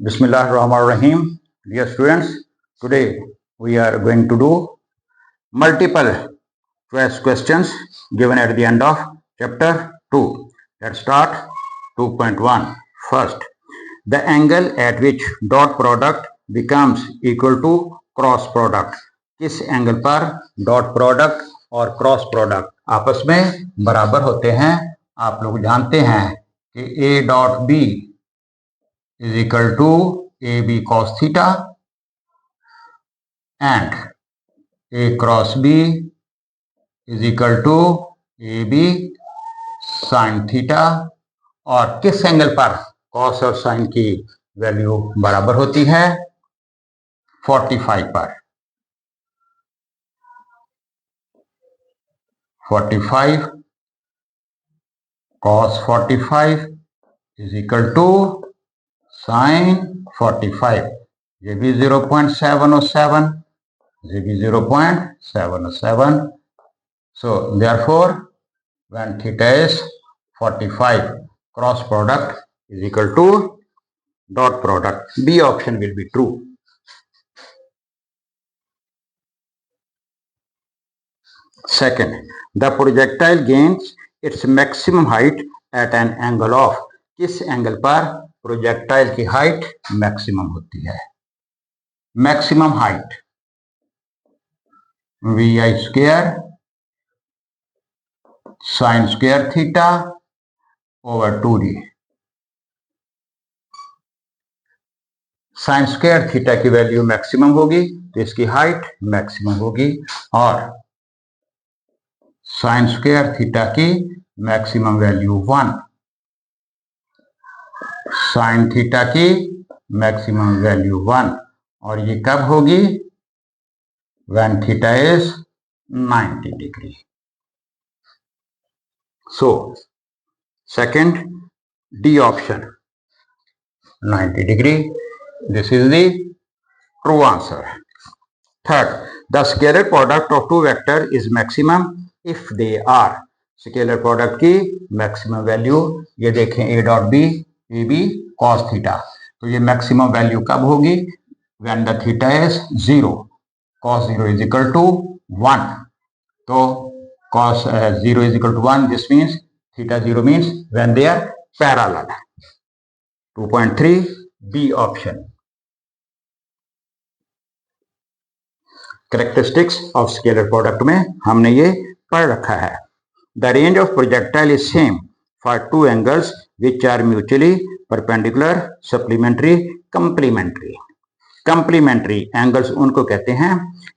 Bismillahirrahmanirrahim. Dear students, today we are going to do multiple choice questions given at the end of chapter 2. Let's start 2.1. First, the angle at which dot product becomes equal to cross product. किस angle पर dot product और cross product आपस में बराबर होते हैं? आप लोग जानते हैं कि A dot B is equal to AB cos theta and A cross B is equal to AB sin theta। और किस एंगल पर cos और sin की वैल्यू बराबर होती है? 45 पर। 45 cos 45 is equal to sin 45। ये भी 0.707, ये भी 0.707। So therefore when theta is 45, cross product is equal to dot product. B option will be true. Second, the projectile gains its maximum height at an angle of। किस angle पर projectile की height maximum होती है? Maximum height VI square sine square theta over 2D। Sine square theta की value maximum होगी तो इसकी height maximum होगी, और साइन स्क्वायर थीटा की मैक्सिमम वैल्यू 1, साइन थीटा की मैक्सिमम वैल्यू 1, और ये कब होगी? When theta is 90 degree. So second D option 90 degree, this is the true answer. Third, the scalar product of two vector is maximum if they are. Scalar product की maximum value, ये देखें A dot B, A B cos theta, तो ये maximum value कब होगी? When the theta is 0, cos 0 is equal to 1। तो cos 0 is equal to 1, this means theta 0 means when they are parallel. 2.3 B option. Characteristics of scalar product में हमने ये पढ़ रखा है। The range of projectile is same for two angles which are mutually perpendicular, supplementary, complementary. Complementary angles उनको कहते हैं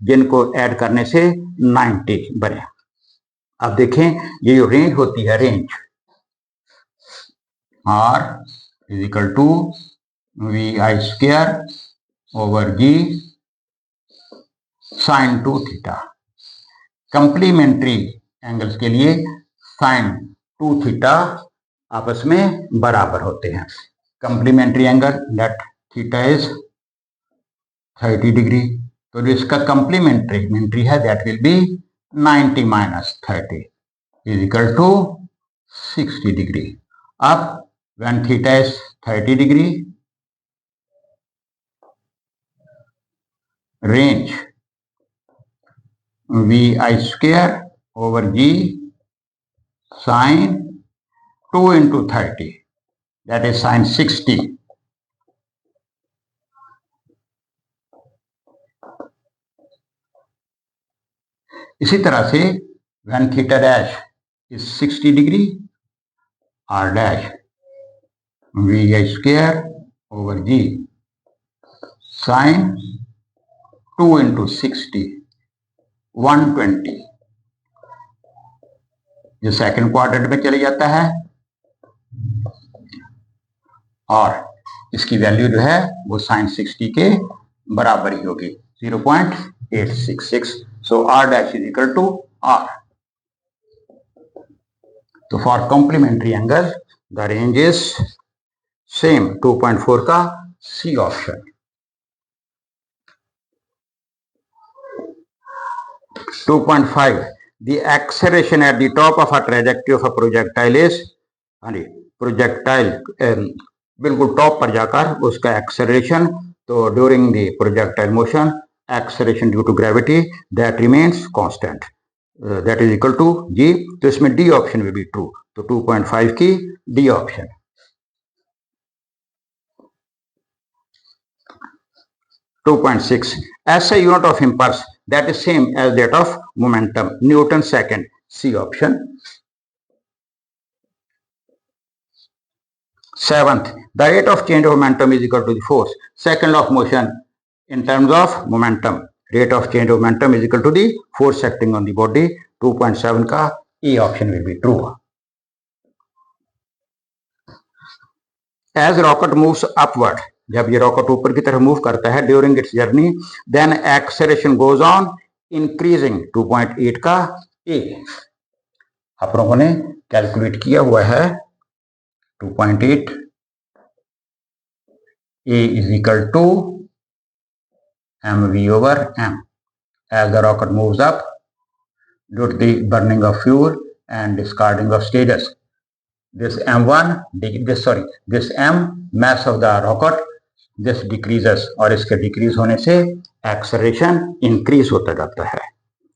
जिनको ऐड करने से 90 बने। अब देखें, ये जो रेंज होती है, range R is equal to VI square over G sine 2 theta. Complementary angles के लिए साइन 2 थीटा आपस में बराबर होते हैं। Complementary angle let theta is 30 degree, तो जो इसका कंप्लीमेंट्री है that will be 90 minus 30 is equal to 60 degree. अब when theta is 30 degree, range VI square over G sine 2 into 30, that is sin 60। इसी तरह से when theta dash is 60 degree, R dash VI square over G sin 2 into 60, 120। ये second quadrant में चले जाता है और इसकी वैल्यू जो है वो साइन 60 के बराबर ही होगी, 0.866। So R dash is equal to R। तो for complementary angle the range is same. 2.4 का C option. 2.5 the acceleration at the top of a trajectory of a projectile is, projectile बिल्कुल टॉप पर जाकर उसका एक्सेलरेशन, तो during the projectile motion acceleration due to gravity that remains constant, that is equal to G. तो इसमें D option will be true, तो 2.5 की D option. 2.6 SI unit of impulse that is same as that of momentum, Newton second, C option। 7th, the rate of change of momentum is equal to the force second of motion in terms of momentum, rate of change of momentum is equal to the force acting on the body। 2.7 का E option will be true। As rocket moves upward, जब ये rocket ऊपर की तरफ move करता है during its journey, then acceleration goes on increasing. 2.8 का ए आप लोगों ने कैलकुलेट किया हुआ है। 2.8 a is equal to mv over m as the rocket moves up due to the burning of fuel and discarding of stages. This this m mass of the rocket, this decreases, और इसके decrease होने से acceleration increase होता जाता है।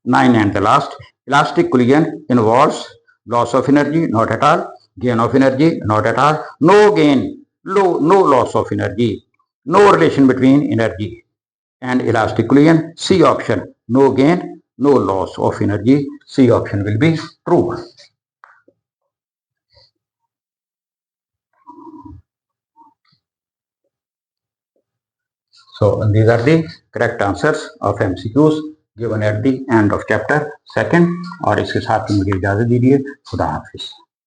9 and the last, elastic collision involves loss of energy, not at all, gain of energy, not at all, no gain, no loss of energy, no relation between energy and elastic collision, C option, no gain, no loss of energy, C option will be true। So these are the correct answers of MCQs given at the end of chapter 2 और इसके साथ ही मुझे इजाजत दीजिए। खुदा हाफिज।